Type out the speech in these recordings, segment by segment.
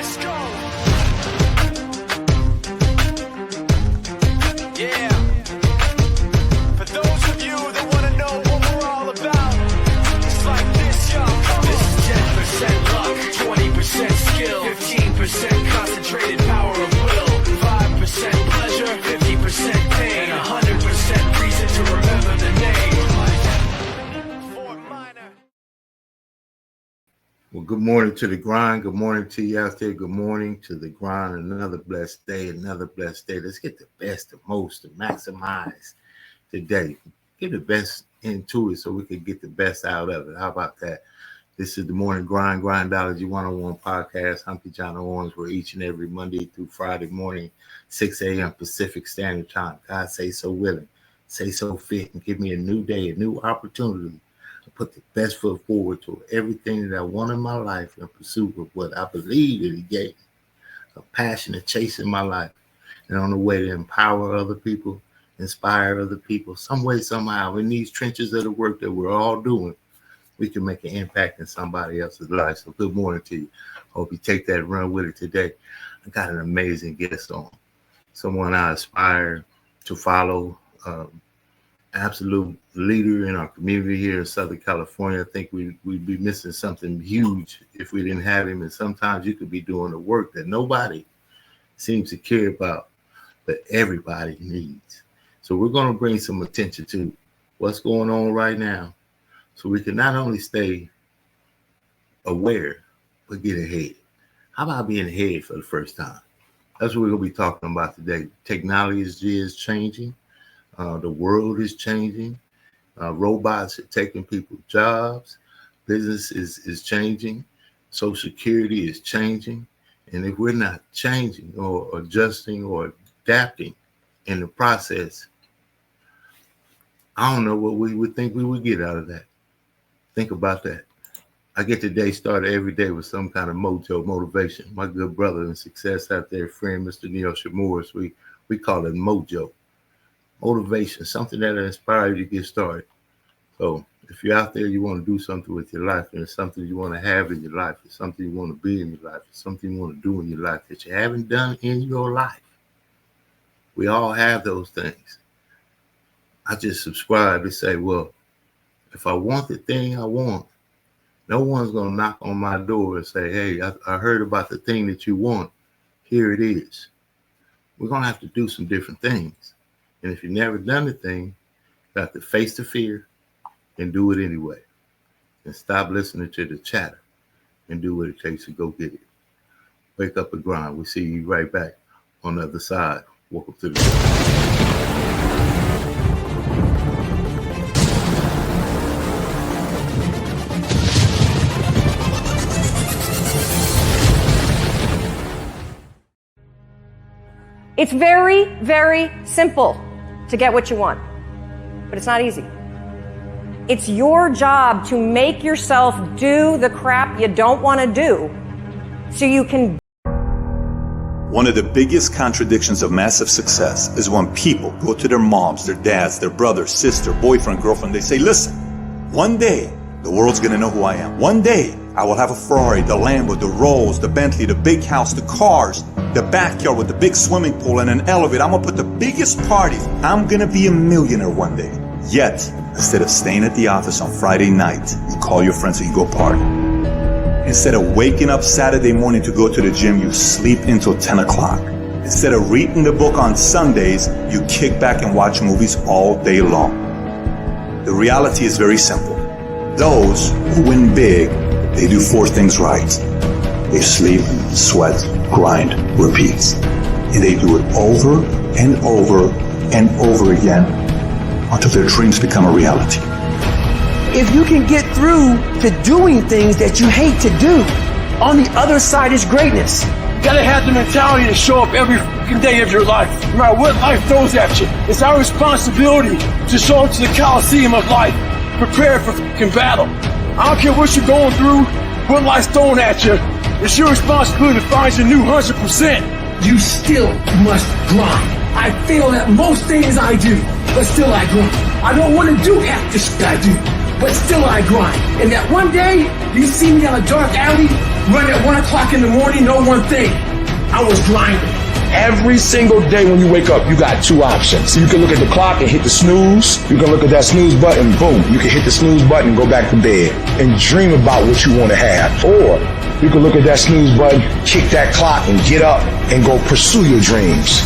Let's go. Yeah. For those of you that want to know what we're all about, it's like this, y'all. This is 10% luck, 20% skill, 15% concentrated power of will, 5% pleasure, 50% pain, and 100% reason to remember the name. Fort Minor. Well, good morning to the grind. Good morning to you out there. Good morning to the grind. Another blessed day, another blessed day. Let's get the best, the most, to maximize today. Get the best into it so we can get the best out of it. How about that? This is the Morning Grind Grindology101 Podcast. I'm KeJohnna Owens. We're each and every Monday through Friday morning, 6 a.m. Pacific Standard Time. God say so willing, say so fit, and give me a new day, a new opportunity to put the best foot forward to everything that I want in my life in pursuit of what I believe that He gave me. A passion to chase in my life, and on the way to empower other people, inspire other people, some way, somehow, in these trenches of the work that we're all doing, we can make an impact in somebody else's life. So good morning to you. Hope you take that run with it today. I got an amazing guest on, someone I aspire to follow, absolute leader in our community here in Southern California. I think we'd be missing something huge if we didn't have him. And sometimes you could be doing the work that nobody seems to care about, but everybody needs. So we're going to bring some attention to what's going on right now, so we can not only stay aware, but get ahead. How about being ahead for the first time? That's what we're going to be talking about today. Technology is changing. The world is changing. Robots are taking people's jobs. Business is changing. Social security is changing. And if we're not changing or adjusting or adapting in the process, I don't know what we would think we would get out of that. Think about that. I get the day started every day with some kind of motivation. My good brother and success out there, friend, Mr. Neil Shamoris, we call it mojo. Motivation, something that will inspire you to get started. So if you're out there, you want to do something with your life, and it's something you want to have in your life, it's something you want to be in your life, it's something you want to do in your life that you haven't done in your life. We all have those things. I just subscribe to say, well, if I want the thing I want, no one's going to knock on my door and say, hey, I heard about the thing that you want. Here it is. We're going to have to do some different things. And if you've never done the thing, you have to face the fear and do it anyway. And stop listening to the chatter and do what it takes to go get it. Wake up and grind. We'll see you right back on the other side. Welcome to the show. It's very, very simple to get what you want, but it's not easy. It's your job to make yourself do the crap you don't want to do so you can. One of the biggest contradictions of massive success is when people go to their moms, their dads, their brother, sister, boyfriend, girlfriend. They say, listen, one day the world's going to know who I am. One day I will have a Ferrari, the Lambo, the Rolls, the Bentley, the big house, the cars, the backyard with the big swimming pool and an elevator. I'm going to put the biggest parties. I'm going to be a millionaire one day. Yet, instead of staying at the office on Friday night, you call your friends and you go party. Instead of waking up Saturday morning to go to the gym, you sleep until 10 o'clock. Instead of reading the book on Sundays, you kick back and watch movies all day long. The reality is very simple. Those who win big, they do four things right. They sleep, sweat, grind, repeat. And they do it over and over and over again until their dreams become a reality. If you can get through to doing things that you hate to do, on the other side is greatness. You gotta have the mentality to show up every fucking day of your life, no matter what life throws at you. It's our responsibility to show up to the Coliseum of life, prepared for fucking battle. I don't care what you're going through, what life's throwing at you. It's your responsibility to find your new 100%. You still must grind. I fail at most things I do, but still I grind. I don't want to do half the shit I do. but still I grind. And that one day, you see me on a dark alley, run at 1 o'clock in the morning, know one thing, I was grinding. Every single day when you wake up, you got two options. So you can look at the clock and hit the snooze. You can look at that snooze button, boom. You can hit the snooze button and go back to bed and dream about what you want to have. Or you can look at that snooze button, kick that clock and get up and go pursue your dreams.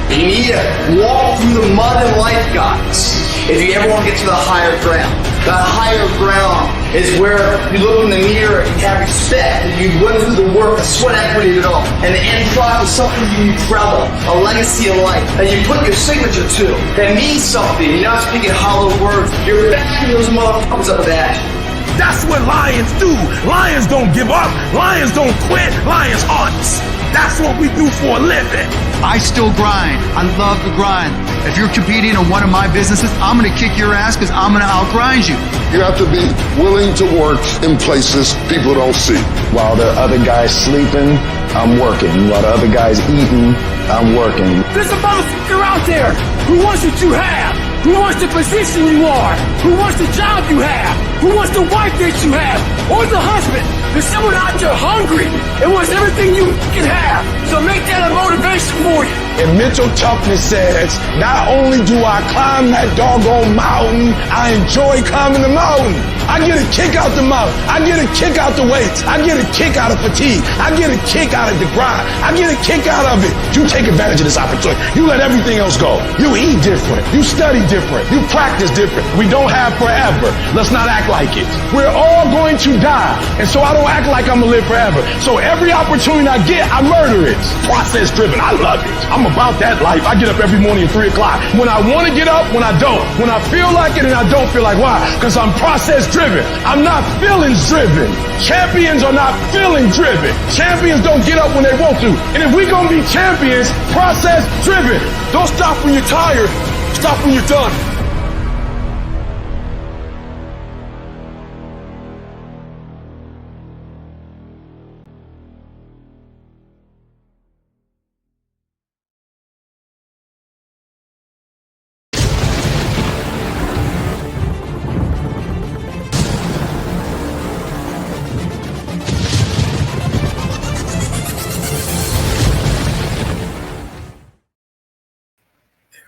You need to walk through the mud in life, guys, if you ever want to get to the higher ground. That higher ground is where you look in the mirror and have respect, and you run through the work, the sweat equity of it all. And the end product is something you travel, a legacy of life, that you put your signature to, that means something. You're not speaking hollow words. You're backing those motherfuckers up with action. That's what lions do. Lions don't give up. Lions don't quit. Lions hunts. That's what we do for a living. I still grind. I love the grind. If you're competing in one of my businesses, I'm going to kick your ass because I'm going to outgrind you. You have to be willing to work in places people don't see. While the other guy's sleeping, I'm working. While the other guy's eating, I'm working. There's a motherfucker out there who wants what you have, who wants the position you are, who wants the job you have, who wants the wife that you have, or the husband. There's someone out there hungry and wants everything you can have. So make that a motivation for you. And mental toughness says, not only do I climb that doggone mountain, I enjoy climbing the mountain. I get a kick out the mountain. I get a kick out the weights. I get a kick out of fatigue. I get a kick out of the grind. I get a kick out of it. You take advantage of this opportunity. You let everything else go. You eat different. You study different. You practice different. We don't have forever. Let's not act like it. We're all going to die. And so I don't act like I'm going to live forever. So every opportunity I get, I murder it. Process driven. I love it. I'm about that life. I get up every morning at 3 o'clock. When I want to get up, when I don't. When I feel like it and I don't feel like. Why? Because I'm process driven. I'm not feelings driven. Champions are not feeling driven. Champions don't get up when they want to. And if we're going to be champions, process driven. Don't stop when you're tired. Stop when you're done.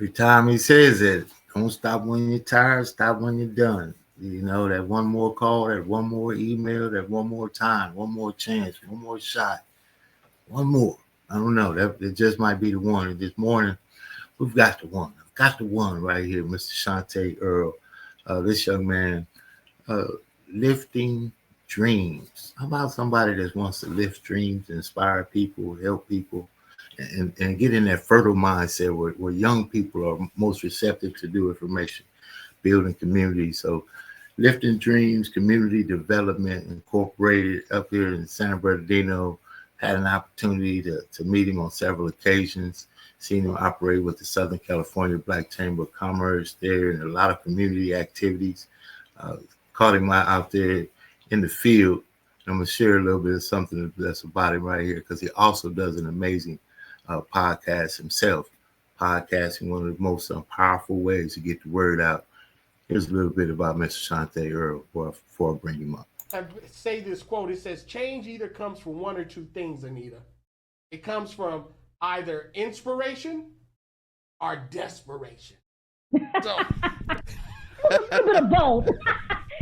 Every time he says it, don't stop when you're tired, stop when you're done. You know, that one more call, that one more email, that one more time, one more chance, one more shot, one more. I don't know. That just might be the one. And this morning, we've got the one. I've got the one right here, Mr. Chante Earl. This young man, lifting dreams. How about somebody that wants to lift dreams, inspire people, help people, and get in that fertile mindset where young people are most receptive to new information, building community. So lifting dreams, community development incorporated up here in San Bernardino. Had an opportunity to meet him on several occasions, seen him operate with the Southern California Black Chamber of Commerce there and a lot of community activities. Caught him out there in the field. I'm going to share a little bit of something that's about him right here because he also does an amazing podcast himself. Podcasting, one of the most powerful ways to get the word out. Here's a little bit about Mr. Chante Earl before I bring him up. I say this quote. It says, change either comes from one or two things, Anita. It comes from either inspiration or desperation. So it was a little bit of both. It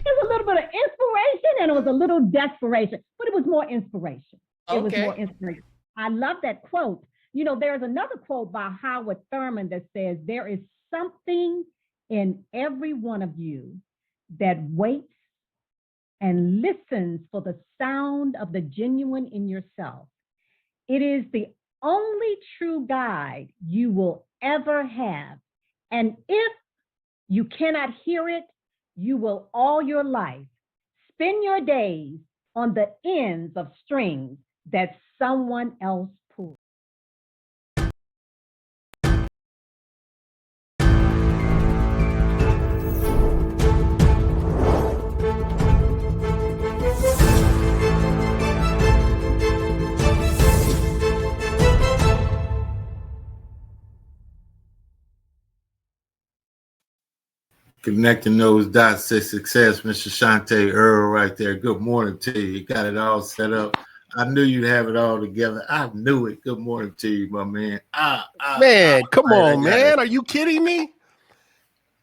was a little bit of inspiration and it was a little desperation, but it was more inspiration. It was more inspiration. I love that quote. You know, there's another quote by Howard Thurman that says, there is something in every one of you that waits and listens for the sound of the genuine in yourself. It is the only true guide you will ever have. And if you cannot hear it, you will all your life spend your days on the ends of strings that someone else pulled. Connecting those dots to success, Mr. Chante Earl right there. Good morning to you. You got it all set up. I knew you'd have it all together. I knew it. Good morning to you, my man. Come on, man. Are you kidding me?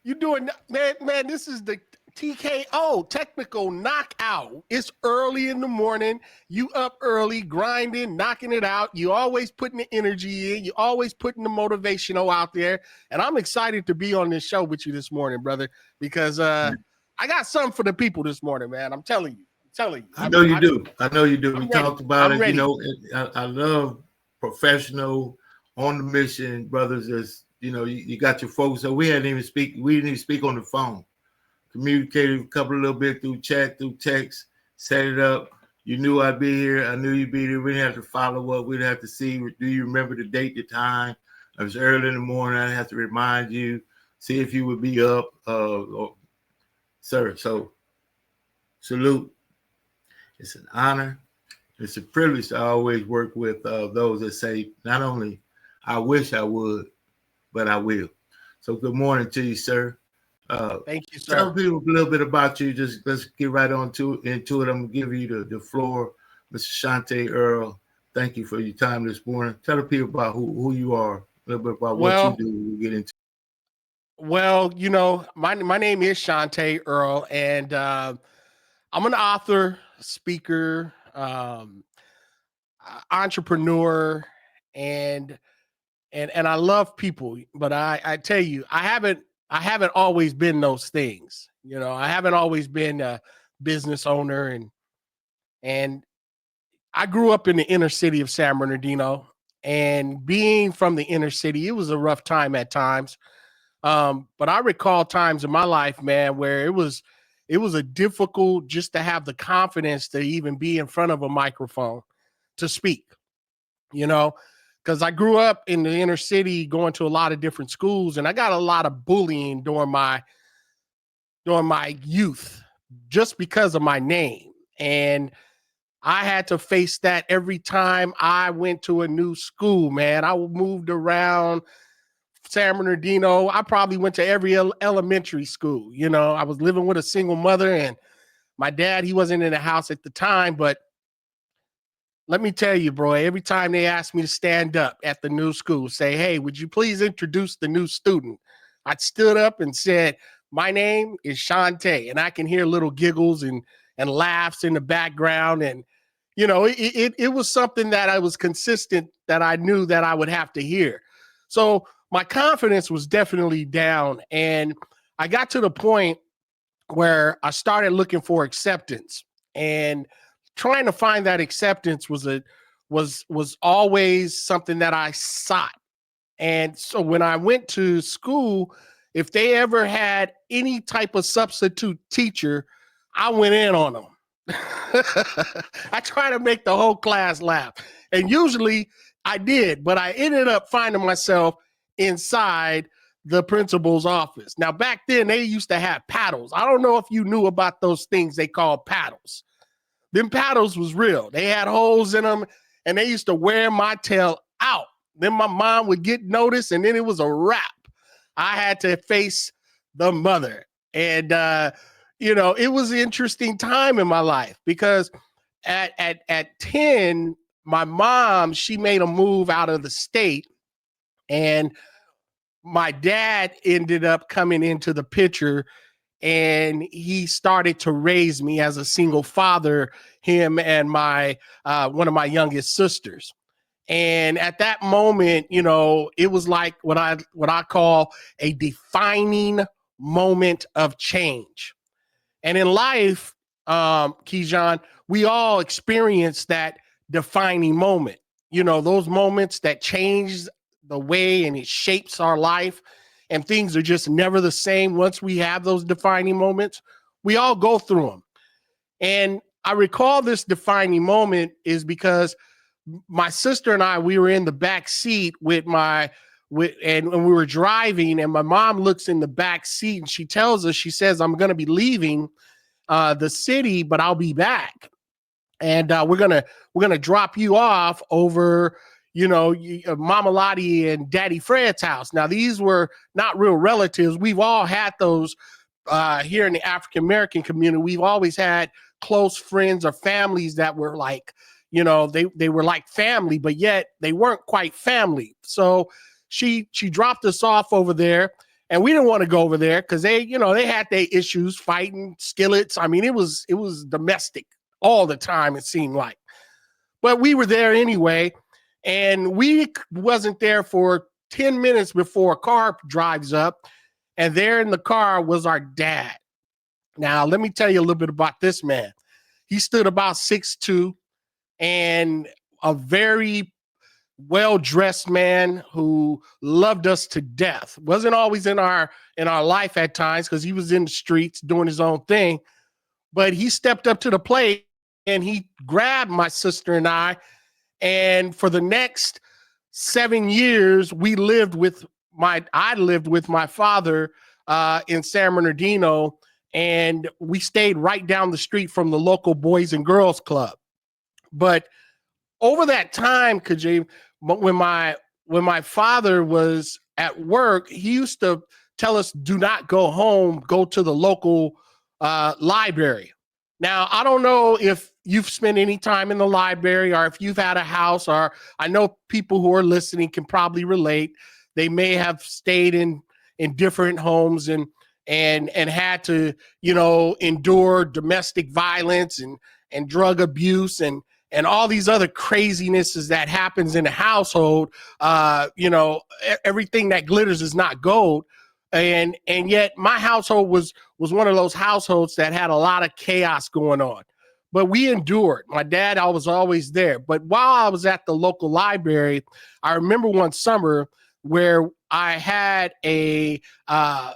You doing, man, this is the TKO, technical knockout. It's early in the morning. You up early, grinding, knocking it out. You always putting the energy in. You always putting the motivational out there. And I'm excited to be on this show with you this morning, brother, because I got something for the people this morning, man. I'm telling you. I know you do. We talked about it. Ready. You know, I love professional, on the mission brothers. As you know, you got your folks. So we didn't even speak on the phone. Communicated a couple of little bit through chat, through text, set it up. You knew I'd be here. I knew you'd be there. We didn't have to follow up. We'd have to see, do you remember the date, the time? It was early in the morning. I'd have to remind you, see if you would be up. Sir, so salute. It's an honor. It's a privilege to always work with those that say, not only I wish I would, but I will. So good morning to you, sir. Thank you, sir. Tell people a little bit about you. Just let's get right into it. I'm gonna give you the floor, Mr. Chante Earl. Thank you for your time this morning. Tell the people about who you are, a little bit about what you do. We'll get into. Well, you know, my name is Chante Earl, and I'm an author, speaker, entrepreneur, and I love people. But I tell you, I haven't always been those things. You know, I haven't always been a business owner, and I grew up in the inner city of San Bernardino, and being from the inner city, it was a rough time at times. But I recall times in my life, man, where it was a difficult just to have the confidence to even be in front of a microphone to speak, you know, because I grew up in the inner city going to a lot of different schools, and I got a lot of bullying during my youth just because of my name. And I had to face that every time I went to a new school, man. I moved around San Bernardino. I probably went to every elementary school. You know, I was living with a single mother, and my dad, he wasn't in the house at the time, but let me tell you, bro, every time they asked me to stand up at the new school, say, hey, would you please introduce the new student? I stood up and said, my name is Chante, and I can hear little giggles and laughs in the background. And, you know, it was something that I was consistent, that I knew that I would have to hear. So my confidence was definitely down. And I got to the point where I started looking for acceptance, and trying to find that acceptance was always something that I sought. And so when I went to school, if they ever had any type of substitute teacher, I went in on them. I try to make the whole class laugh. And usually I did, but I ended up finding myself inside the principal's office. Now, back then, they used to have paddles. I don't know if you knew about those things they called paddles. Them paddles was real. They had holes in them, and they used to wear my tail out. Then my mom would get noticed, and then it was a wrap. I had to face the mother. And, you know, it was an interesting time in my life, because at 10, my mom, she made a move out of the state, and my dad ended up coming into the picture, and he started to raise me as a single father, him and my one of my youngest sisters. And at that moment, you know, it was like what I call a defining moment of change. And in life, KeJohn, we all experience that defining moment. You know, those moments that change the way and it shapes our life, and things are just never the same once we have those defining moments. We all go through them. And I recall this defining moment is because my sister and I, we were in the back seat and we were driving, and my mom looks in the back seat and she tells us, she says, I'm going to be leaving the city, but I'll be back. And we're gonna drop you off over, you know, Mama Lottie and Daddy Fred's house. Now, these were not real relatives. We've all had those here in the African American community, we've always had close friends or families that were like, you know, they were like family, but yet they weren't quite family. So she dropped us off over there, and we didn't want to go over there because they had their issues, fighting, skillets. I mean, it was domestic all the time, it seemed like. But we were there anyway, and we wasn't there for 10 minutes before a car drives up, and there in the car was our dad. Now, let me tell you a little bit about this man. He stood about 6'2", and a very well-dressed man who loved us to death. Wasn't always in our life at times because he was in the streets doing his own thing, but he stepped up to the plate and he grabbed my sister and I, and for the next 7 years, I lived with my father in San Bernardino, and we stayed right down the street from the local Boys and Girls Club. But over that time, KeJohnna, when my father was at work, he used to tell us, do not go home, go to the local library. Now, I don't know if you've spent any time in the library or if you've had a house, or I know people who are listening can probably relate. They may have stayed in different homes and had to, endure domestic violence and drug abuse and all these other crazinesses that happens in a household. Everything that glitters is not gold. And yet my household was one of those households that had a lot of chaos going on, but we endured. My dad, I was always there. But while I was at the local library, I remember one summer where I had I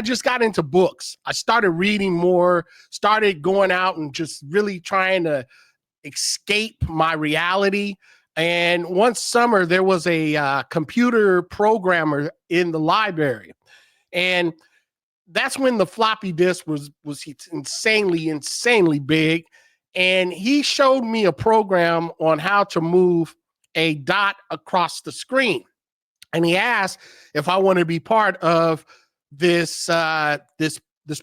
just got into books. I started reading more, started going out and just really trying to escape my reality. And one summer there was a computer programmer in the library. And that's when the floppy disk was insanely big. And he showed me a program on how to move a dot across the screen. And he asked if I wanted to be part of this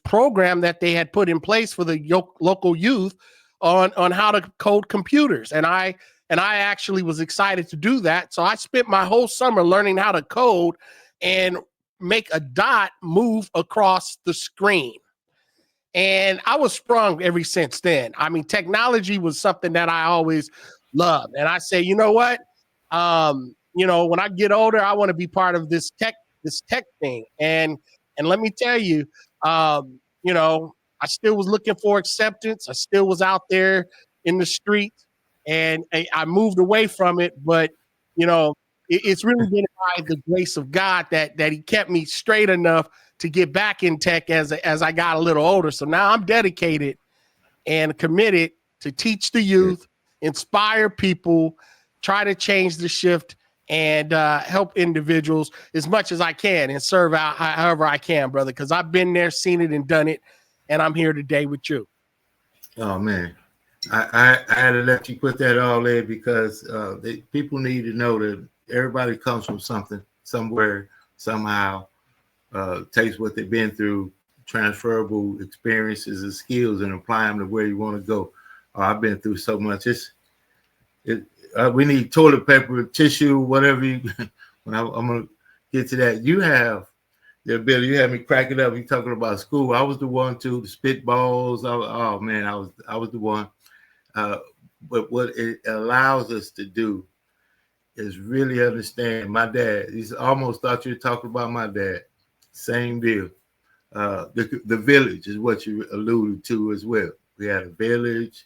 program that they had put in place for the local youth on how to code computers. And I actually was excited to do that. So I spent my whole summer learning how to code and make a dot move across the screen. And I was sprung ever since then. I mean, technology was something that I always loved. And I say, you know what? When I get older, I want to be part of this tech thing. And let me tell you, I still was looking for acceptance. I still was out there in the streets, and I moved away from it. But, it's really been by the grace of God that he kept me straight enough to get back in tech as I got a little older. So now I'm dedicated and committed to teach the youth, inspire people, try to change the shift, and help individuals as much as I can and serve out however I can, brother, because I've been there, seen it, and done it, and I'm here today with you. Oh, man. I had to let you put that all in because people need to know that everybody comes from something, somewhere, somehow, takes what they've been through, transferable experiences and skills, and apply them to where you want to go. I've been through so much. We need toilet paper, tissue, whatever. When I'm going to get to that, you have the ability. You had me cracking up. You talking about school. I was the one too. The spitballs. I was the one. But what it allows us to do is really understand. My dad. He's almost thought you were talking about my dad. Same deal. The village is what you alluded to as well. We had a village.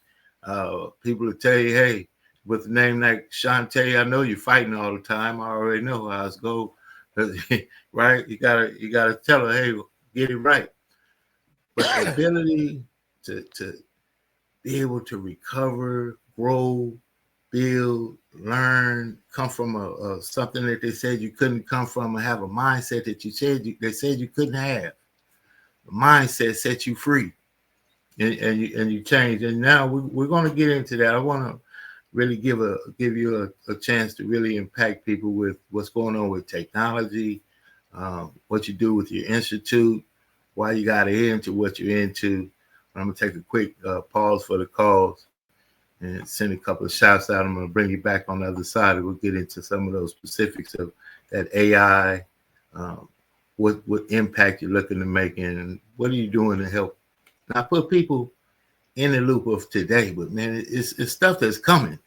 People will tell you, hey, with a name like Chante, I know you're fighting all the time. I already know how it's go, right? You gotta tell her, hey, get it right. But the ability to be able to recover, grow, build, learn, come from something that they said you couldn't come from, and have a mindset that they said you couldn't have. The mindset sets you free, and you change. And now we're going to get into that. I want to really give you a chance to really impact people with what's going on with technology, what you do with your institute, why you got into what you're into. I'm going to take a quick pause for the calls and send a couple of shouts out. I'm going to bring you back on the other side, and we'll get into some of those specifics of that AI, what impact you're looking to make, and what are you doing to help not put people in the loop of today, but man, it's stuff that's coming.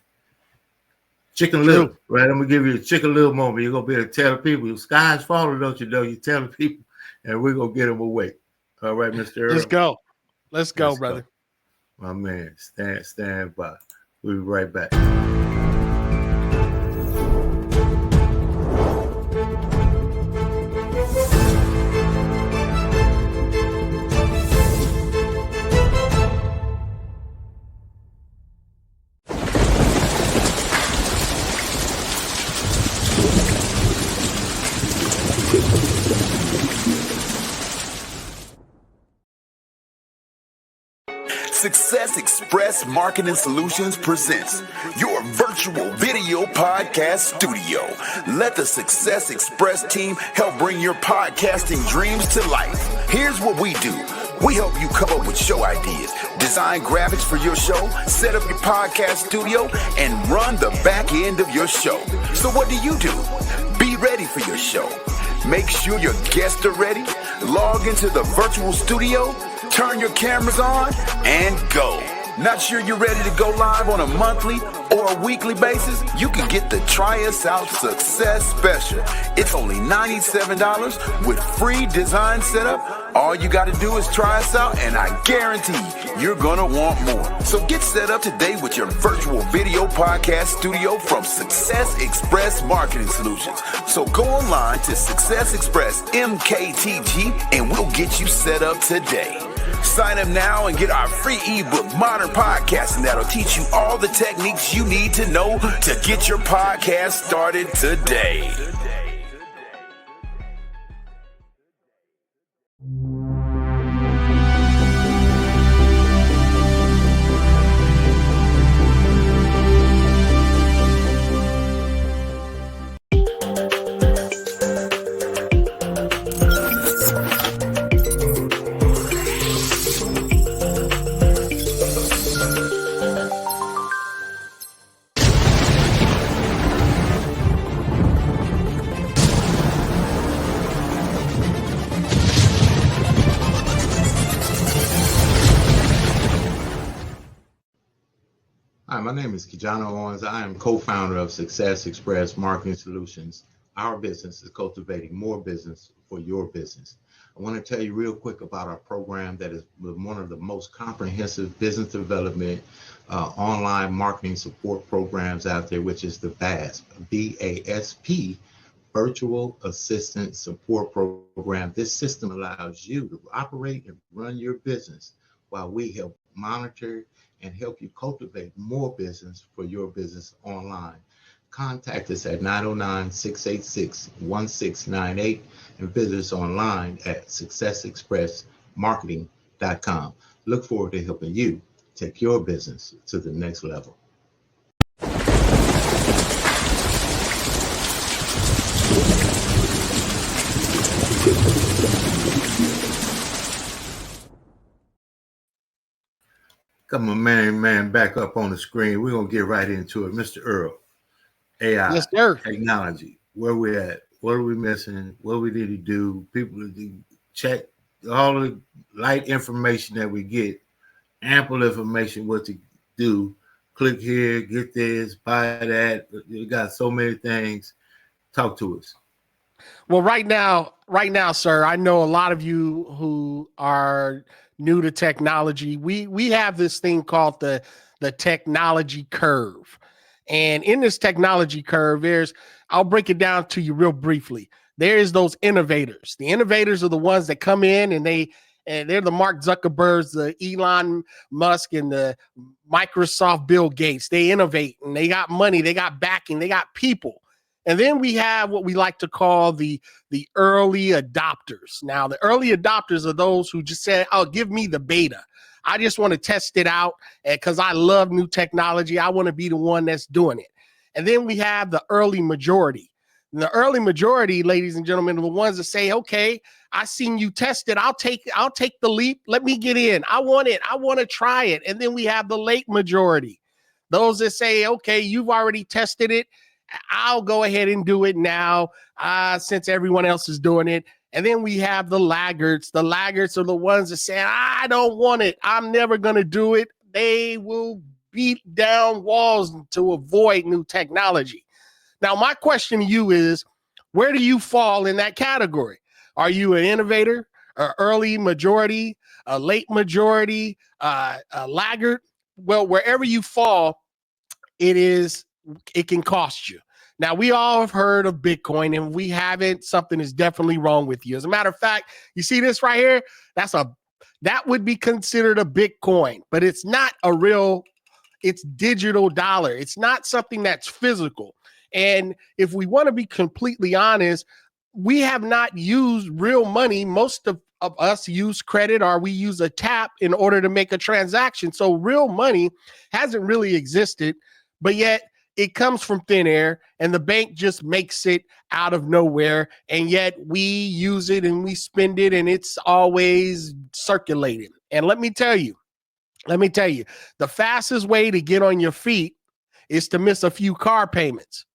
Chicken Little, right? I'm gonna give you a Chicken Little moment. You're gonna be able to tell people the sky's falling, don't you know? You're telling people, and we're gonna get them awake. All right, Mr. Earl. Let's go, brother. Go. My man, stand by. We'll be right back. Success Express Marketing Solutions presents your virtual video podcast studio. Let the Success Express team help bring your podcasting dreams to life. Here's what we do. We help you come up with show ideas, design graphics for your show, set up your podcast studio, and run the back end of your show. So what do? Be ready for your show. Make sure your guests are ready. Log into the virtual studio, turn your cameras on, and go. Not sure you're ready to go live on a monthly or a weekly basis? You can get the Try Us Out Success Special. It's only $97 with free design setup. All you got to do is try us out, and I guarantee you're going to want more. So get set up today with your virtual video podcast studio from Success Express Marketing Solutions. So go online to Success Express MKTG, and we'll get you set up today. Sign up now and get our free ebook, Modern Podcasting, that'll teach you all the techniques you need to know to get your podcast started today. Hi, my name is KeJohnna Owens. I am co-founder of Success Express Marketing Solutions. Our business is cultivating more business for your business. I want to tell you real quick about our program that is one of the most comprehensive business development online marketing support programs out there, which is the VASP, VASP, Virtual Assistant Support Program. This system allows you to operate and run your business while we help monitor and help you cultivate more business for your business online. Contact us at 909-686-1698 and visit us online at successexpressmarketing.com. Look forward to helping you take your business to the next level. Come on, man, back up on the screen. We're going to get right into it. Mr. Earl, AI, yes, sir. Technology, where we at? What are we missing? What we need to do? People to check all the light information that we get, ample information, what to do. Click here, get this, buy that. You got so many things. Talk to us. Well, right now, sir, I know a lot of you who are new to technology. We have this thing called the technology curve. And in this technology curve, I'll break it down to you real briefly. There's those innovators. The innovators are the ones that come in and they're the Mark Zuckerbergs, the Elon Musk, and the Microsoft Bill Gates. They innovate and they got money, they got backing, they got people. And then we have what we like to call the early adopters. Now, the early adopters are those who just say, oh, give me the beta. I just want to test it out because I love new technology. I want to be the one that's doing it. And then we have the early majority. And the early majority, ladies and gentlemen, are the ones that say, okay, I seen you test it. I'll take the leap. Let me get in. I want it. I want to try it. And then we have the late majority. Those that say, okay, you've already tested it. I'll go ahead and do it now since everyone else is doing it. And then we have the laggards. The laggards are the ones that say, I don't want it. I'm never going to do it. They will beat down walls to avoid new technology. Now, my question to you is, where do you fall in that category? Are you an innovator, an early majority, a late majority, a laggard? Well, wherever you fall, it can cost you. Now, we all have heard of Bitcoin, and if we haven't, something is definitely wrong with you. As a matter of fact, you see this right here? That would be considered a Bitcoin, but it's not it's digital dollar. It's not something that's physical. And if we want to be completely honest, we have not used real money. Most of us use credit, or we use a tap in order to make a transaction. So real money hasn't really existed, but yet it comes from thin air, and the bank just makes it out of nowhere. And yet we use it and we spend it, and it's always circulating. And let me tell you, the fastest way to get on your feet is to miss a few car payments.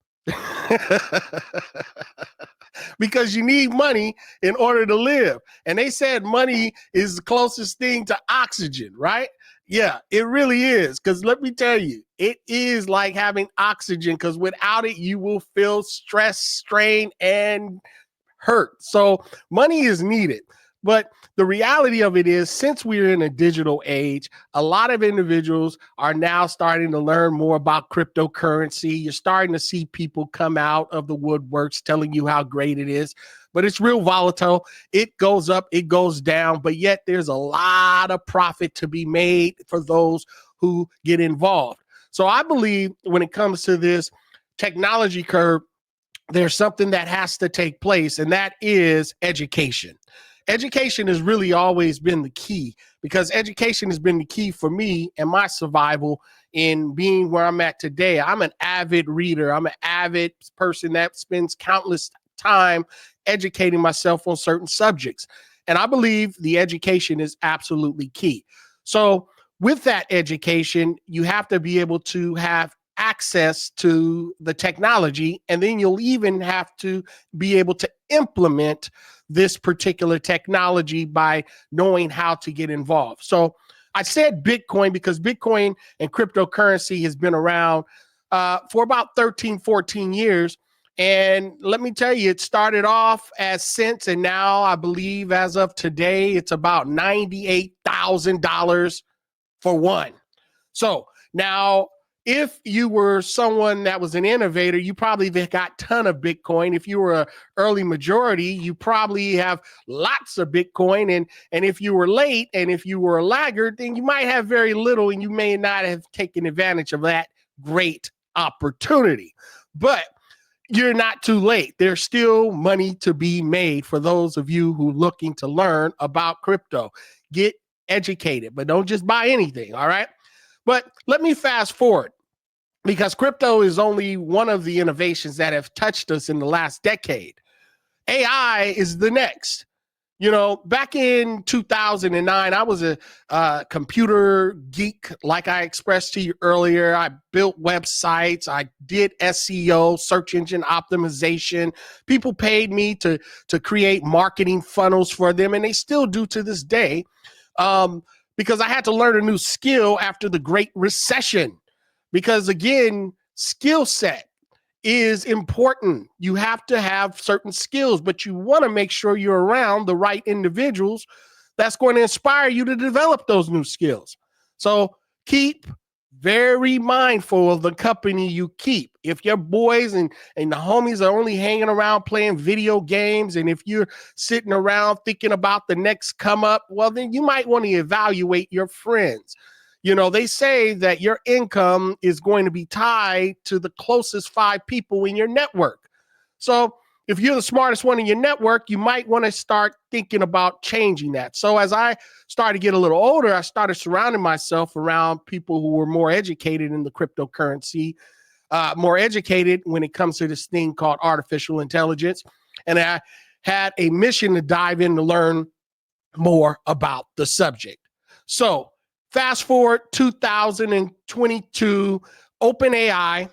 Because you need money in order to live. And they said money is the closest thing to oxygen, right? Yeah, it really is. Because let me tell you, it is like having oxygen, because without it, you will feel stress, strain, and hurt. So money is needed. But the reality of it is, since we're in a digital age, a lot of individuals are now starting to learn more about cryptocurrency. You're starting to see people come out of the woodworks telling you how great it is, but it's real volatile. It goes up, it goes down, but yet there's a lot of profit to be made for those who get involved. So I believe when it comes to this technology curve, there's something that has to take place, and that is education. Education has really always been the key, because education has been the key for me and my survival in being where I'm at today. I'm an avid reader. I'm an avid person that spends countless time educating myself on certain subjects. And I believe the education is absolutely key. So with that education, you have to be able to have access to the technology, and then you'll even have to be able to implement this particular technology by knowing how to get involved. So I said Bitcoin because Bitcoin and cryptocurrency has been around for about 13, 14 years. And let me tell you, it started off as cents, and now I believe as of today, it's about $98,000 for one. So now, if you were someone that was an innovator, you probably got a ton of Bitcoin. If you were an early majority, you probably have lots of Bitcoin. And if you were late and if you were a laggard, then you might have very little, and you may not have taken advantage of that great opportunity. But you're not too late. There's still money to be made for those of you who are looking to learn about crypto. Get educated, but don't just buy anything, all right? But let me fast forward, because crypto is only one of the innovations that have touched us in the last decade. AI is the next. You know, back in 2009, I was a computer geek, like I expressed to you earlier. I built websites. I did SEO, search engine optimization. People paid me to create marketing funnels for them, and they still do to this day. Because I had to learn a new skill after the Great Recession. Because again, skill set is important. You have to have certain skills, but you want to make sure you're around the right individuals that's going to inspire you to develop those new skills. So keep very mindful of the company you keep. If your boys and the homies are only hanging around playing video games, and if you're sitting around thinking about the next come up, well, then you might want to evaluate your friends. You know, they say that your income is going to be tied to the closest 5 people in your network. So if you're the smartest one in your network, you might want to start thinking about changing that. So as I started to get a little older, I started surrounding myself around people who were more educated in the cryptocurrency, more educated when it comes to this thing called artificial intelligence. And had a mission to dive in to learn more about the subject. So fast forward 2022, OpenAI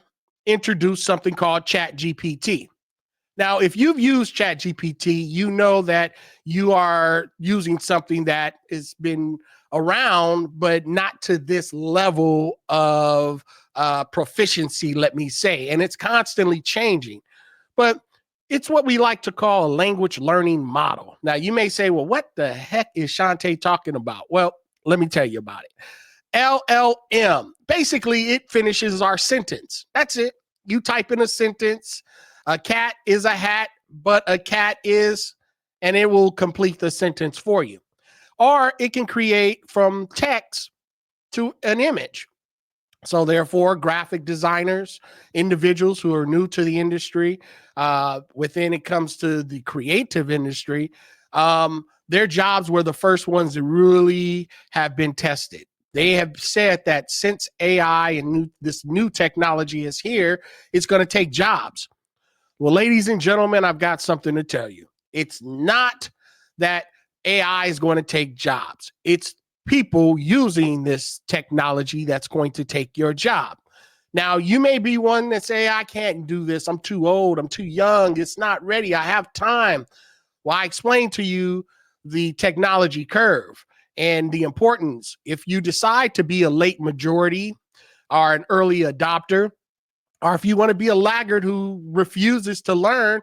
introduced something called ChatGPT. Now, if you've used ChatGPT, you know that you are using something that has been around, but not to this level of proficiency, let me say. And it's constantly changing. But it's what we like to call a language learning model. Now, you may say, well, what the heck is Chante talking about? Well, let me tell you about it. LLM, basically, it finishes our sentence. That's it. You type in a sentence. A cat is a hat, but a cat is, and it will complete the sentence for you. Or it can create from text to an image. So therefore, graphic designers, individuals who are new to the industry, within it comes to the creative industry, their jobs were the first ones that really have been tested. They have said that since AI and this new technology is here, it's going to take jobs. Well, ladies and gentlemen, I've got something to tell you. It's not that AI is going to take jobs. It's people using this technology that's going to take your job. Now, you may be one that say, I can't do this. I'm too old. I'm too young. It's not ready. I have time. Well, I explained to you the technology curve and the importance. If you decide to be a late majority or an early adopter, or if you want to be a laggard who refuses to learn,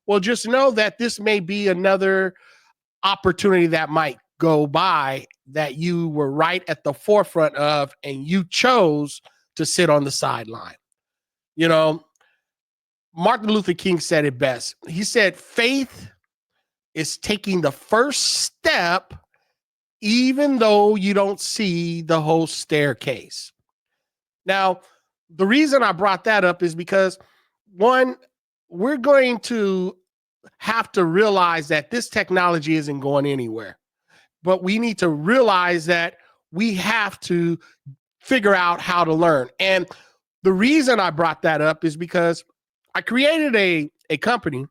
well, just know that this may be another opportunity that might go by that you were right at the forefront of, and you chose to sit on the sideline. You know, Martin Luther King said it best. He said, faith is taking the first step, even though you don't see the whole staircase. Now, the reason I brought that up is because, one, we're going to have to realize that this technology isn't going anywhere. But we need to realize that we have to figure out how to learn. And the reason I brought that up is because I created a company,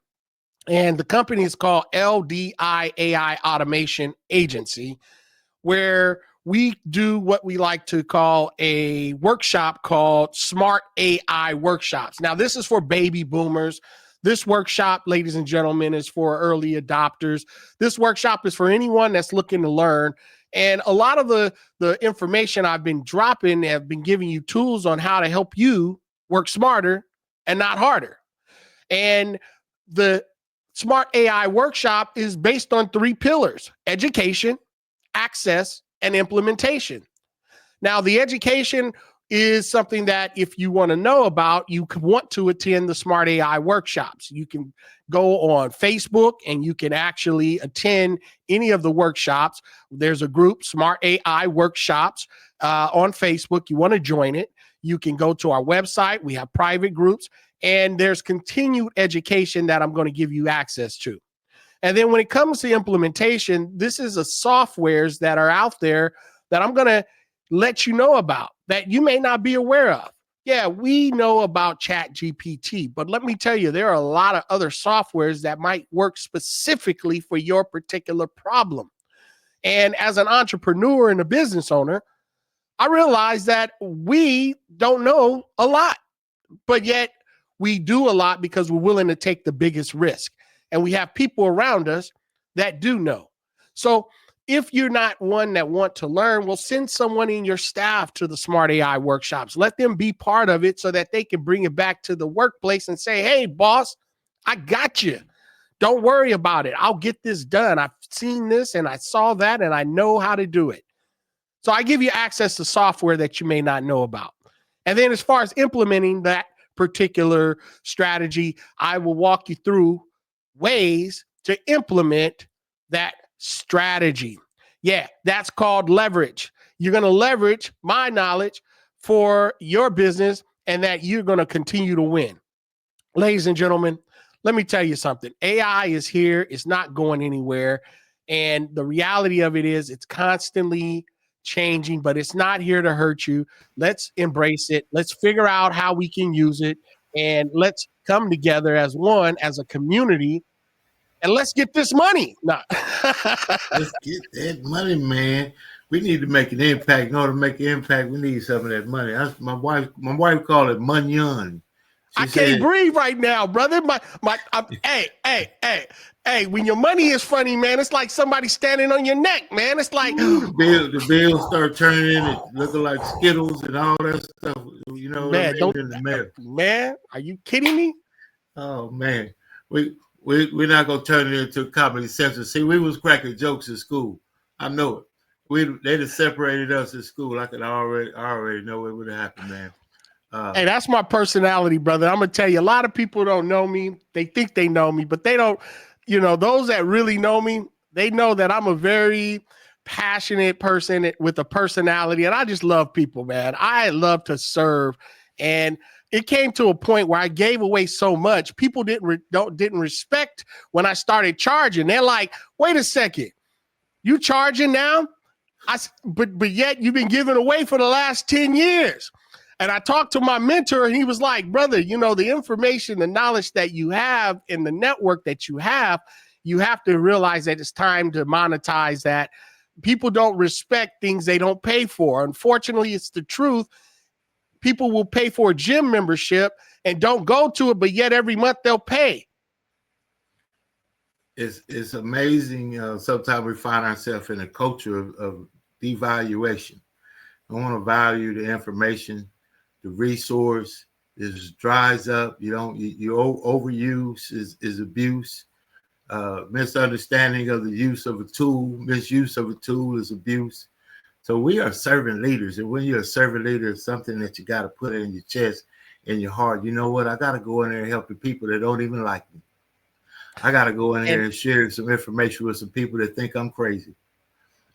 and the company is called LDI AI Automation Agency, where we do what we like to call a workshop called Smart AI Workshops. Now, this is for baby boomers. This workshop, ladies and gentlemen, is for early adopters. This workshop is for anyone that's looking to learn. And a lot of the information I've been dropping have been giving you tools on how to help you work smarter and not harder. And the Smart AI Workshop is based on 3 pillars: education, access, and implementation. Now, the education is something that if you want to know about, you want to attend the Smart AI workshops. You can go on Facebook and you can actually attend any of the workshops. There's a group, Smart AI Workshops, on Facebook. You want to join it. You can go to our website. We have private groups, and there's continued education that I'm going to give you access to. And then when it comes to implementation, this is a softwares that are out there that I'm going to let you know about that you may not be aware of. Yeah, we know about ChatGPT, but let me tell you, there are a lot of other softwares that might work specifically for your particular problem. And as an entrepreneur and a business owner, I realize that we don't know a lot, but yet we do a lot because we're willing to take the biggest risk. And we have people around us that do know. So if you're not one that want to learn, well, send someone in your staff to the Smart AI workshops. Let them be part of it so that they can bring it back to the workplace and say, hey, boss, I got you. Don't worry about it. I'll get this done. I've seen this and I saw that and I know how to do it. So I give you access to software that you may not know about. And then as far as implementing that particular strategy, I will walk you through ways to implement that strategy. Yeah, that's called leverage. You're going to leverage my knowledge for your business and that you're going to continue to win. Ladies and gentlemen, let me tell you something. AI is here. It's not going anywhere. And the reality of it is it's constantly changing, but it's not here to hurt you. Let's embrace it. Let's figure out how we can use it. And let's come together as one, as a community, and let's get this money. No. Let's get that money, man. We need to make an impact. In order to make an impact, we need some of that money. My wife called it munyon. I can't breathe right now, brother. Hey, when your money is funny, man, it's like somebody standing on your neck, man. It's like the bills start turning in, looking like Skittles and all that stuff. You know, man, man, are you kidding me? Oh man, we're not gonna turn it into a Comedy Central. See, we was cracking jokes in school. I know it. They just separated us in school. I already know what would have happened, man. Hey, that's my personality, brother. I'm gonna tell you, a lot of people don't know me. They think they know me, but they don't. You know, those that really know me, they know that I'm a very passionate person with a personality, and I just love people, man. I love to serve, and it came to a point where I gave away so much, people didn't respect when I started charging. They're like, "Wait a second, you charging now?" But yet you've been giving away for the last 10 years. And I talked to my mentor, and he was like, brother, you know, the information, the knowledge that you have in the network that you have to realize that it's time to monetize that. People don't respect things they don't pay for. Unfortunately, it's the truth. People will pay for a gym membership and don't go to it, but yet every month they'll pay. It's amazing. Sometimes we find ourselves in a culture of devaluation. I want to value the information. The resource dries up. Your overuse is abuse. Misunderstanding of the use of a tool, misuse of a tool is abuse. So we are servant leaders, and when you're a servant leader, it's something that you got to put in your chest, in your heart. You know what? I got to go in there and help the people that don't even like me. I got to go in there and share some information with some people that think I'm crazy.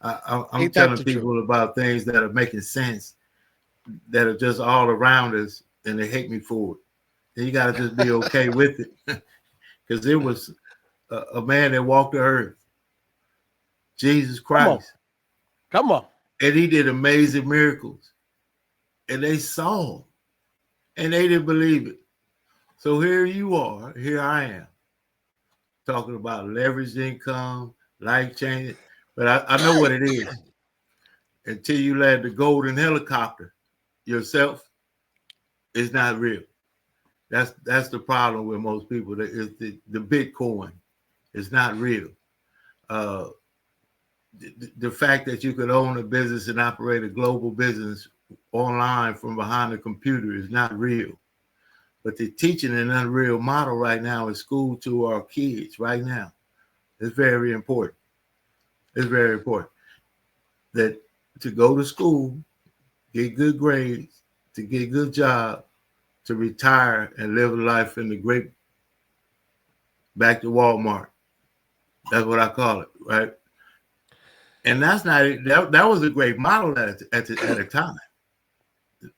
I'm telling people about things that are making sense, that are just all around us, and they hate me for it. And you got to just be okay with it. Because there was a man that walked the earth, Jesus Christ. Come on. And he did amazing miracles. And they saw him. And they didn't believe it. So here you are, here I am, talking about leveraged income, life changing. But I know what it is. Until you land the golden helicopter yourself, it's not real. That's the problem with most people. The Bitcoin is not real. The fact that you could own a business and operate a global business online from behind a computer is not real. But they're teaching an unreal model right now in school to our kids right now. It's very important. It's very important that to go to school, get good grades, to get a good job, to retire and live a life in the great, back to Walmart. That's what I call it, right? And that's not that was a great model at a time.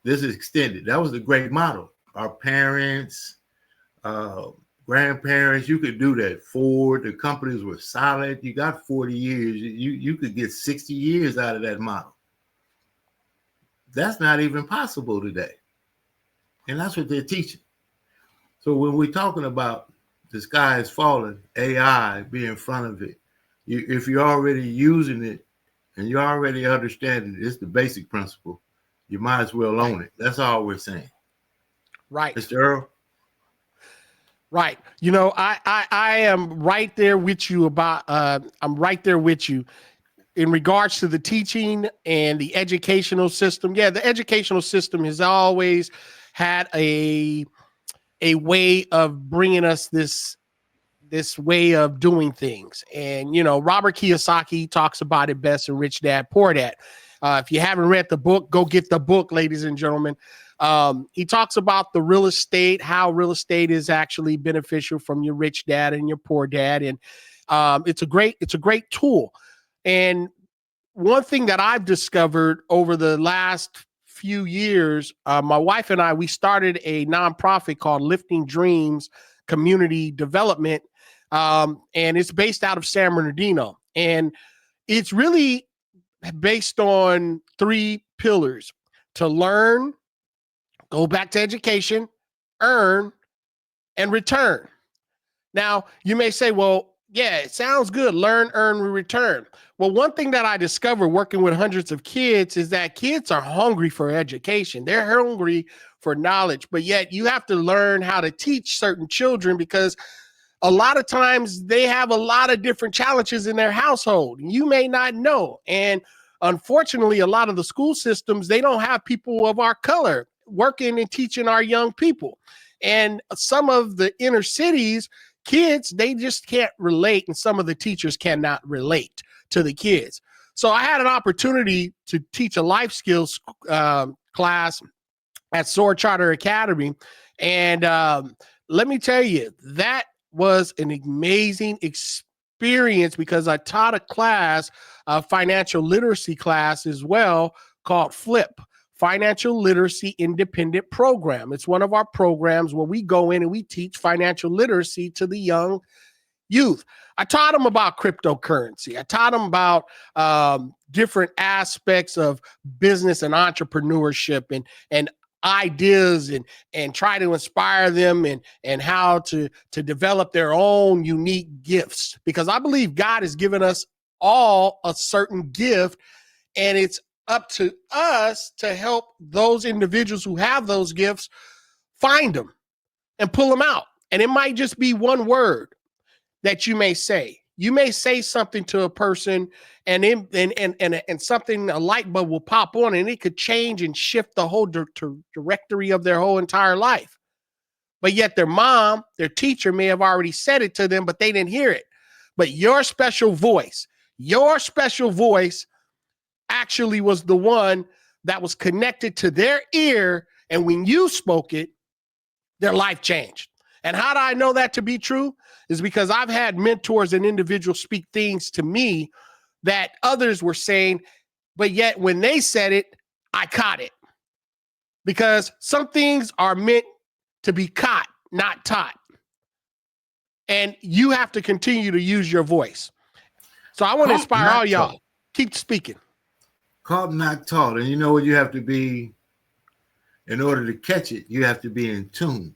This is extended. That was a great model. Our parents, grandparents, you could do that. Ford, the companies were solid. You got 40 years. You could get 60 years out of that model. That's not even possible today. And that's what they're teaching. So when we're talking about the sky is falling, AI be in front of it, if you're already using it and you already understand it, it's the basic principle, you might as well own it. That's all we're saying. Right. Mr. Earl? Right. You know, I am right there with you about, I'm right there with you in regards to the teaching and the educational system. Yeah, the educational system has always had a way of bringing us this way of doing things. And, you know, Robert Kiyosaki talks about it best in Rich Dad, Poor Dad. If you haven't read the book, go get the book, ladies and gentlemen. He talks about the real estate, how real estate is actually beneficial from your rich dad and your poor dad. And it's a great tool. And one thing that I've discovered over the last few years, my wife and I, we started a nonprofit called Lifting Dreams Community Development. And it's based out of San Bernardino. And it's really based on 3 pillars: to learn, go back to education, earn, and return. Now, you may say, well, Yeah, it sounds good. Learn, earn, return. Well, one thing that I discovered working with hundreds of kids is that kids are hungry for education. They're hungry for knowledge, but yet you have to learn how to teach certain children because a lot of times they have a lot of different challenges in their household. You may not know. And unfortunately, a lot of the school systems, they don't have people of our color working and teaching our young people. And some of the inner cities, kids, they just can't relate, and some of the teachers cannot relate to the kids. So I had an opportunity to teach a life skills class at Sword Charter Academy. And let me tell you, that was an amazing experience because I taught a class, a financial literacy class as well, called FLIP, Financial Literacy Independent Program. It's one of our programs where we go in and we teach financial literacy to the young youth. I taught them about cryptocurrency. I taught them about different aspects of business and entrepreneurship and ideas and try to inspire them and how to develop their own unique gifts, because I believe God has given us all a certain gift, and it's up to us to help those individuals who have those gifts find them and pull them out. And it might just be one word that you may say. You may say something to a person and something, a light bulb will pop on, and it could change and shift the whole directory of their whole entire life. But yet their mom, their teacher may have already said it to them, but they didn't hear it. But your special voice actually was the one that was connected to their ear. And when you spoke it, their life changed. And how do I know that to be true? Is because I've had mentors and individuals speak things to me that others were saying, but yet when they said it, I caught it. Because some things are meant to be caught, not taught. And you have to continue to use your voice. So I want to inspire all y'all. Keep speaking. Caught, not taught. And you know what you have to be, in order to catch it, you have to be in tune.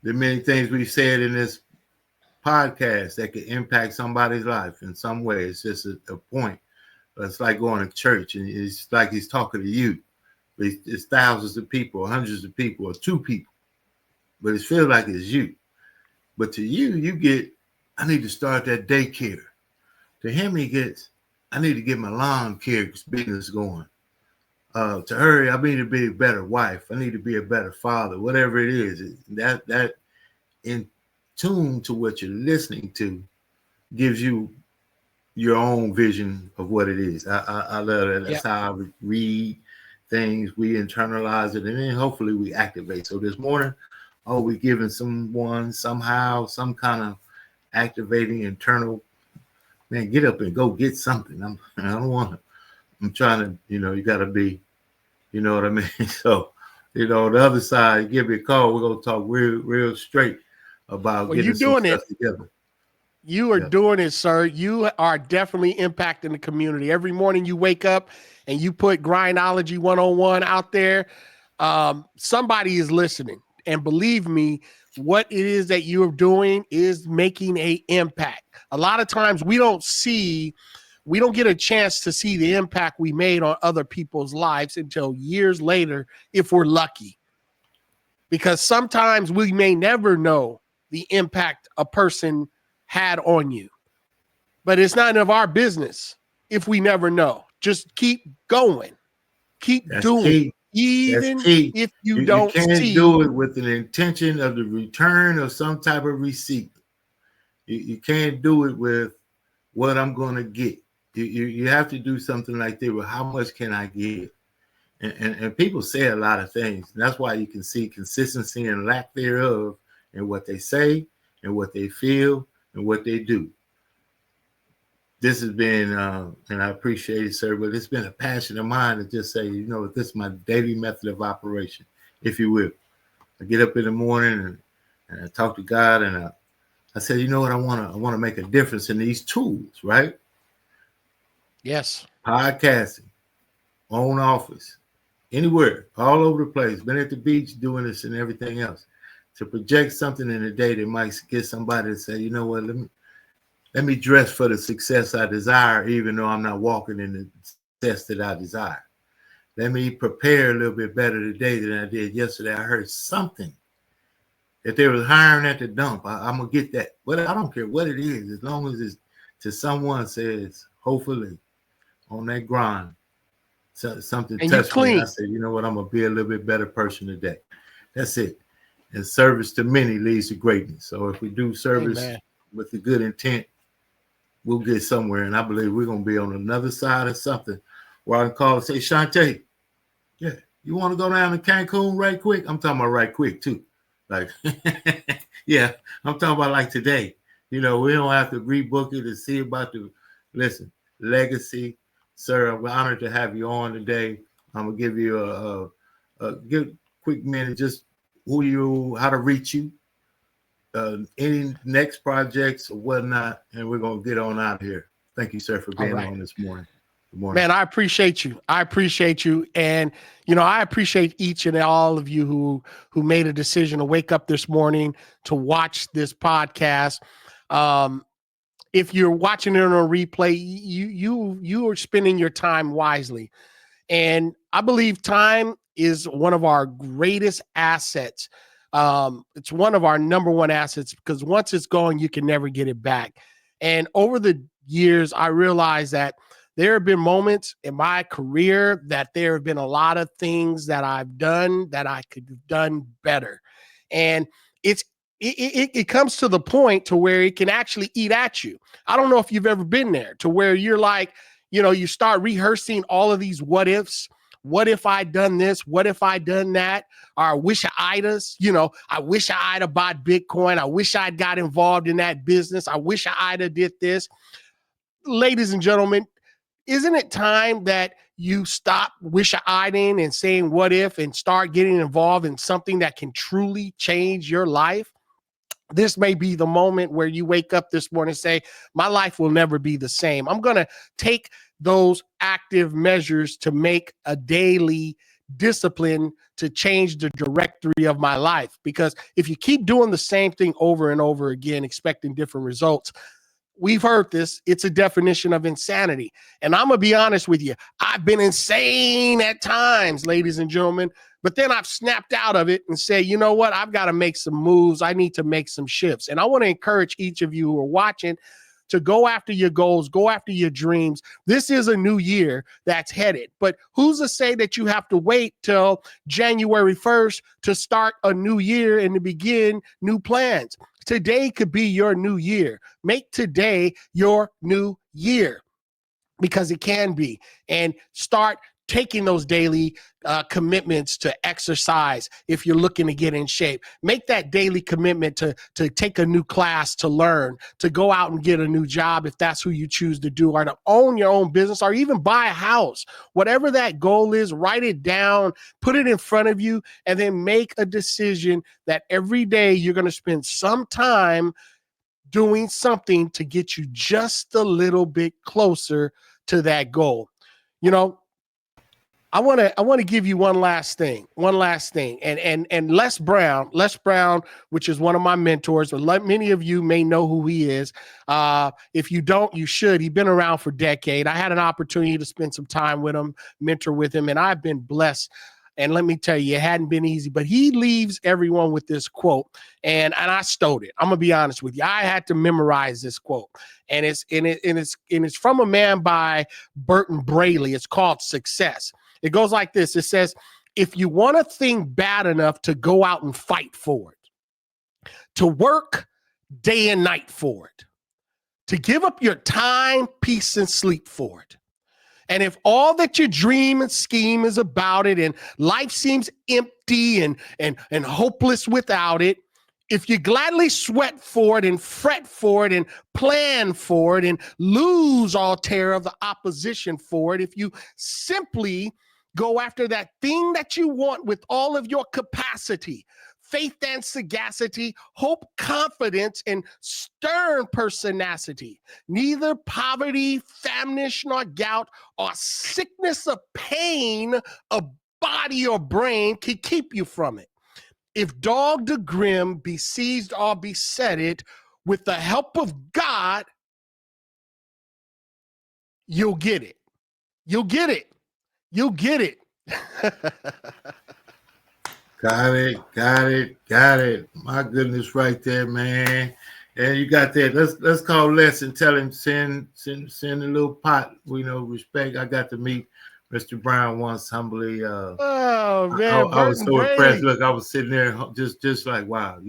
There are many things we've said in this podcast that could impact somebody's life in some way. It's just a point. But it's like going to church, and it's like he's talking to you. But it's thousands of people, hundreds of people, or two people. But it feels like it's you. But to you, you get, I need to start that daycare. To him, he gets, I need to get my lawn care business going. To her, I need to be a better wife. I need to be a better father. Whatever it is, that in tune to what you're listening to gives you your own vision of what it is. I love that. That's how I read things. We internalize it, and then hopefully we activate. So this morning, we're giving someone somehow some kind of activating internal. Man, get up and go get something. I don't want to. I'm trying to, you got to be, you know what I mean? So, the other side, give me a call. We're going to talk real straight about getting some stuff together. You are doing it, sir. You are definitely impacting the community. Every morning you wake up and you put Grindology101 out there. Somebody is listening. And believe me, what it is that you're doing is making an impact. A lot of times we don't get a chance to see the impact we made on other people's lives until years later, if we're lucky. Because sometimes we may never know the impact a person had on you. But it's not none of our business if we never know. Just keep going. Keep doing it. Even if you don't see. You can't do it with an intention of the return of some type of receipt. You can't do it with what I'm going to get. You have to do something like that with how much can I give? And people say a lot of things. And that's why you can see consistency and lack thereof in what they say and what they feel and what they do. This has been, and I appreciate it, sir, but it's been a passion of mine to just say, this is my daily method of operation, if you will. I get up in the morning and I talk to God, and I said, you know what, I want to make a difference in these tools, right? Yes. Podcasting, own office, anywhere, all over the place. Been at the beach doing this and everything else. To project something in the day that might get somebody to say, you know what, Let me dress for the success I desire, even though I'm not walking in the success that I desire. Let me prepare a little bit better today than I did yesterday. I heard something that they was hiring at the dump. I'm going to get that. But I don't care what it is, as long as it's to someone says, hopefully, on that grind, something touched me. I said, you know what, I'm going to be a little bit better person today. That's it. And service to many leads to greatness. So if we do service with the good intent, we'll get somewhere. And I believe we're going to be on another side of something where I can call and say, Chante, yeah, you want to go down to Cancun right quick? I'm talking about right quick too. Like, yeah, I'm talking about like today. You know, we don't have to rebook it and see about the, listen, legacy. Sir, I'm honored to have you on today. I'm going to give you a quick minute, just how to reach you, any next projects or whatnot, and we're going to get on out of here. Thank you, sir, for being on this morning. Good morning. Man, I appreciate you. And, you know, I appreciate each and all of you who made a decision to wake up this morning to watch this podcast. If you're watching it on a replay, you are spending your time wisely. And I believe time is one of our greatest assets. It's one of our number one assets, because once it's gone, you can never get it back. And over the years, I realized that there have been moments in my career that there have been a lot of things that I've done that I could have done better. And it comes to the point to where it can actually eat at you. I don't know if you've ever been there, to where you're like, you know, you start rehearsing all of these what ifs. What if I done this? What if I done that? Or I wish I'd I wish I'd have bought Bitcoin. I wish I'd got involved in that business. I wish I'd have did this. Ladies and gentlemen, isn't it time that you stop wish-I'ding and saying what if and start getting involved in something that can truly change your life? This may be the moment where you wake up this morning and say, my life will never be the same. I'm going to take those active measures to make a daily discipline to change the directory of my life. Because if you keep doing the same thing over and over again, expecting different results, we've heard this, it's a definition of insanity. And I'm going to be honest with you, I've been insane at times, ladies and gentlemen, but then I've snapped out of it and say, you know what, I've got to make some moves. I need to make some shifts. And I want to encourage each of you who are watching to go after your goals, go after your dreams. This is a new year that's headed, but who's to say that you have to wait till January 1st to start a new year and to begin new plans? Today could be your new year. Make today your new year, because it can be. And start taking those daily commitments to exercise if you're looking to get in shape. Make that daily commitment to take a new class, to learn, to go out and get a new job if that's who you choose to do, or to own your own business, or even buy a house. Whatever that goal is, write it down, put it in front of you, and then make a decision that every day you're going to spend some time doing something to get you just a little bit closer to that goal. You know, I want to give you one last thing. And Les Brown, which is one of my mentors, many of you may know who he is. If you don't, you should. He's been around for a decade. I had an opportunity to spend some time with him, mentor with him, and I've been blessed. And let me tell you, it hadn't been easy, but he leaves everyone with this quote, and I stole it. I'm gonna be honest with you. I had to memorize this quote, and it's from a man by Burton Braley. It's called Success. It goes like this. It says, if you want a thing bad enough to go out and fight for it, to work day and night for it, to give up your time, peace, and sleep for it, and if all that you dream and scheme is about it, and life seems empty and hopeless without it, if you gladly sweat for it and fret for it and plan for it and lose all terror of the opposition for it, if you simply go after that thing that you want with all of your capacity, faith and sagacity, hope, confidence, and stern pertinacity, neither poverty, famish, nor gout, or sickness or pain of body or brain can keep you from it. If dog de grim be seized or beset it, with the help of God, you'll get it. You'll get it. You'll get it. Got it. My goodness, right there, man. And you got that. Let's call Les and tell him send a little pot. We know respect. I got to meet Mr. Brown once humbly. Oh man, I was so impressed. Look, I was sitting there just like, wow,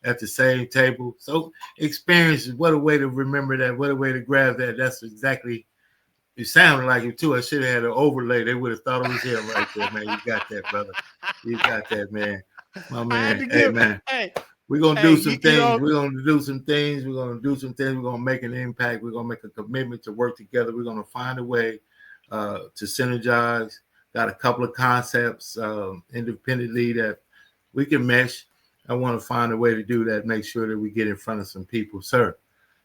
at the same table. So experiences. What a way to remember that. What a way to grab that. That's exactly. It sounded like it too. I should have had an overlay. They would have thought it was him right there, man. You got that, brother. You got that, man. My man. Hey, man. We're going to do some things. We're going to do some things. We're going to make an impact. We're going to make a commitment to work together. We're going to find a way to synergize. Got a couple of concepts independently that we can mesh. I want to find a way to do that. Make sure that we get in front of some people. Sir,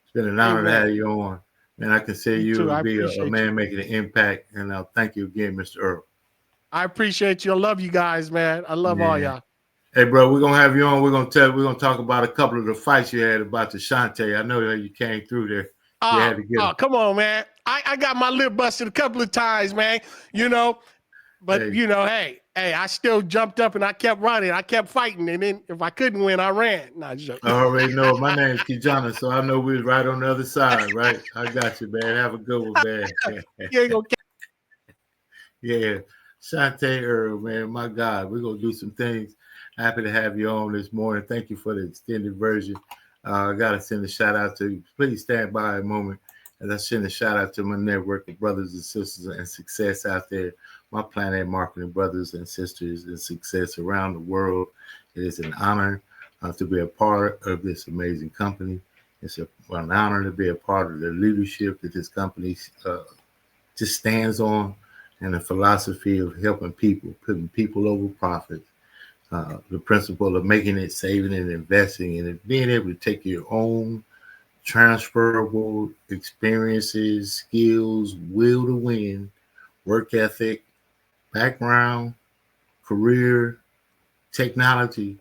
it's been an honor to have you on. And I consider you to be a man making an impact. And I'll thank you again, Mr. Earl. I appreciate you. I love you guys, man. I love all y'all. Hey, bro, we're gonna have you on. We're gonna talk about a couple of the fights you had about the Chante. I know that you came through there. You had to get come on, man. I got my lip busted a couple of times, man. But hey, I still jumped up and I kept running. I kept fighting, and then if I couldn't win, I ran. I already know. My name's KeJohnna, so I know we was right on the other side, right? I got you, man. Have a good one, man. Yeah, Chante Earl, man. My God, we're gonna do some things. Happy to have you on this morning. Thank you for the extended version. I gotta send a shout out to you. Please stand by a moment as I send a shout out to my network of brothers and sisters and success out there. My Planet Marketing brothers and sisters and success around the world. It is an honor to be a part of this amazing company. It's an honor to be a part of the leadership that this company just stands on, and the philosophy of helping people, putting people over profit. The principle of making it, saving and investing, and being able to take your own transferable experiences, skills, will to win, work ethic, background, career, technology,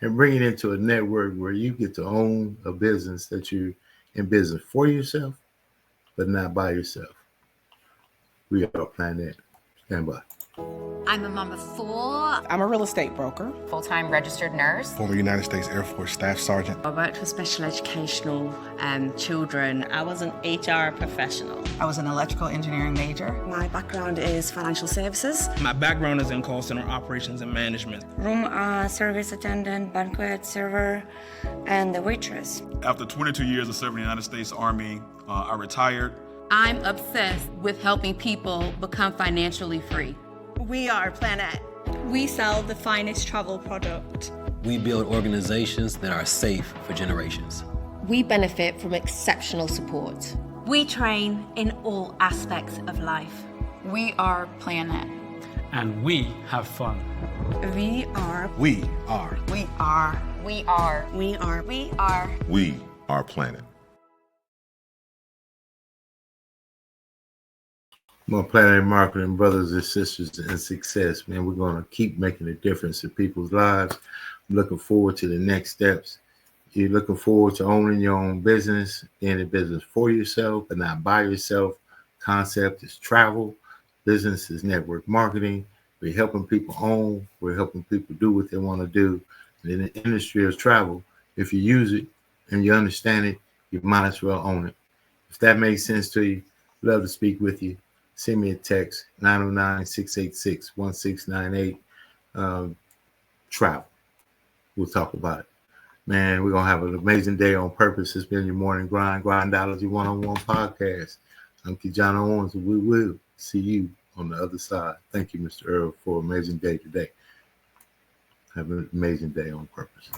and bring it into a network where you get to own a business that you're in business for yourself, but not by yourself. We are Planet. Stand by. I'm a mom of 4. I'm a real estate broker. Full-time registered nurse. Former United States Air Force Staff Sergeant. I worked with special educational children. I was an HR professional. I was an electrical engineering major. My background is financial services. My background is in call center operations and management. Room service attendant, banquet server, and the waitress. After 22 years of serving the United States Army, I retired. I'm obsessed with helping people become financially free. We are Planet. We sell the finest travel product. We build organizations that are safe for generations. We benefit from exceptional support. We train in all aspects of life. We are Planet. And we have fun. We are Planet. My Planet Marketing brothers and sisters and success, man. We're going to keep making a difference in people's lives. I'm looking forward to the next steps. You're looking forward to owning your own business, being in business for yourself, but not by yourself. Concept is travel. Business is network marketing. We're helping people own. We're helping people do what they want to do. And in the industry of travel, if you use it and you understand it, you might as well own it. If that makes sense to you, love to speak with you. Send me a text, 909-686-1698. Travel. We'll talk about it. Man, we're going to have an amazing day on purpose. It's been your Morning Grind Grindology101 Podcast. I'm KeJohnna Owens, and we will see you on the other side. Thank you, Mr. Earl, for an amazing day today. Have an amazing day on purpose.